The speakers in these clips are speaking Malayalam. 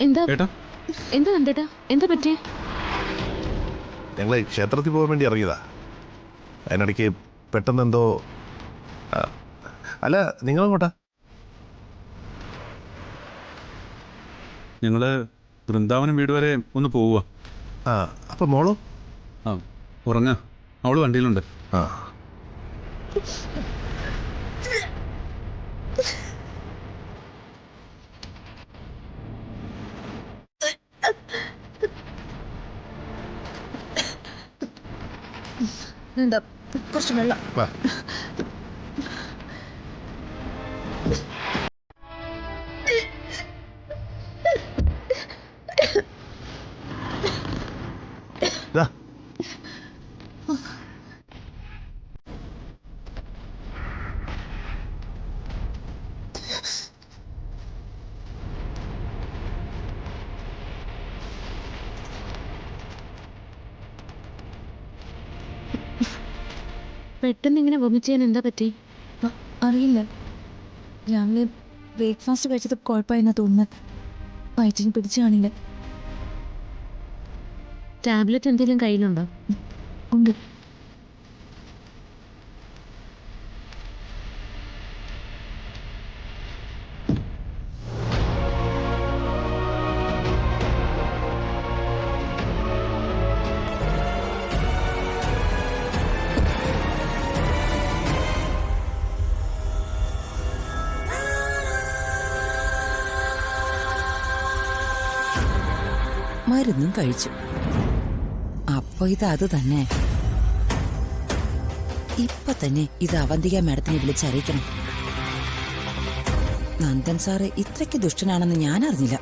എന്താ ഏട്ടാ എന്താ നന്ദേട്ടാ, എന്താ പറ്റിയേ? ഞങ്ങൾ ക്ഷേത്രത്തിൽ പോകാൻ വേണ്ടി ഇറങ്ങിയതാ. അതിനിടയ്ക്ക് പെട്ടെന്ന് എന്തോ അല്ല, നിങ്ങളെങ്ങോട്ടാ? ഞങ്ങള് വൃന്ദാവനം വീട് വരെ ഒന്ന് പോവുക. ആ, അപ്പം മോളോ? ആ ഉറങ്ങ, അവള് വണ്ടിയിലുണ്ട്. ആ, എന്താ കുറച്ച് വെള്ളം. വാ. ദാ. പെട്ടെന്ന് ഇങ്ങനെ വൊമിറ്റ് ചെയ്യാൻ എന്താ പറ്റി? അറിയില്ല, രാവിലെ ബ്രേക്ക്ഫാസ്റ്റ് കഴിച്ചത് കുഴപ്പമായിരുന്നാ തോന്നുന്നത്. വയറ്റിന് പിടിച്ചു കാണില്ല. ടാബ്ലറ്റ് എന്തെങ്കിലും കയ്യിലുണ്ടോ? ഉണ്ട്. മരുന്നും കഴിച്ചു. അപ്പൊ അത് തന്നെ. ഇപ്പൊ തന്നെ ഇത് അവന്തിക മാഡത്തിനെ വിളിച്ചറിയിക്കണം. നന്ദൻ സാറ് ഇത്രയ്ക്ക് ദുഷ്ടനാണെന്ന് ഞാൻ അറിഞ്ഞില്ല.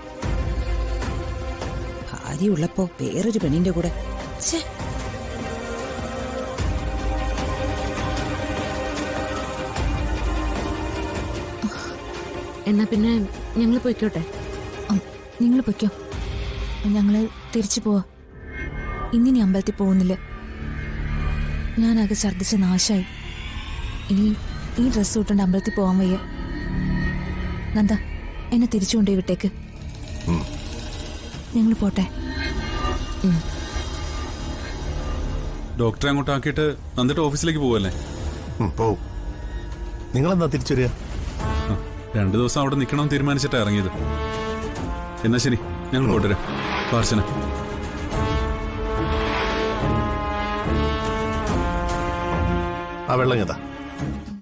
ഭാര്യ ഉള്ളപ്പോ വേറൊരു പെണ്ണിന്റെ കൂടെ. ഛേ, എന്നാ പിന്നെ ഞങ്ങൾ പോയിക്കോട്ടെ. നിങ്ങൾ പൊയ്ക്കോ, ഞങ്ങള് തിരിച്ചു പോവാ. ഇന്നിനി അമ്പലത്തിൽ പോകുന്നില്ല. ഞാനാകെ ഛർദ്ദിച്ച നാശായി. ഇനി ഈ ഡ്രസ്സ് ഇട്ടുകൊണ്ട് അമ്പലത്തിൽ പോകാൻ വയ്യ. നന്ദ, എന്നെ തിരിച്ചു കൊണ്ടേ വിട്ടേക്ക്. ഞങ്ങൾ പോട്ടെ. ഡോക്ടറെ അങ്ങോട്ട് ആക്കിയിട്ട് നന്ദിട്ട് ഓഫീസിലേക്ക് പോവല്ലേ? പോവും. നിങ്ങളെന്താ തിരിച്ചു വരിക? 2 ദിവസം അവിടെ നിൽക്കണമെന്ന് തീരുമാനിച്ചിട്ടാണ് ഇറങ്ങിയത്. എന്നാ ശരി, ഞങ്ങൾ പോട്ടെ. പാർച്ചന, ആ വെള്ളം കേട്ടാ.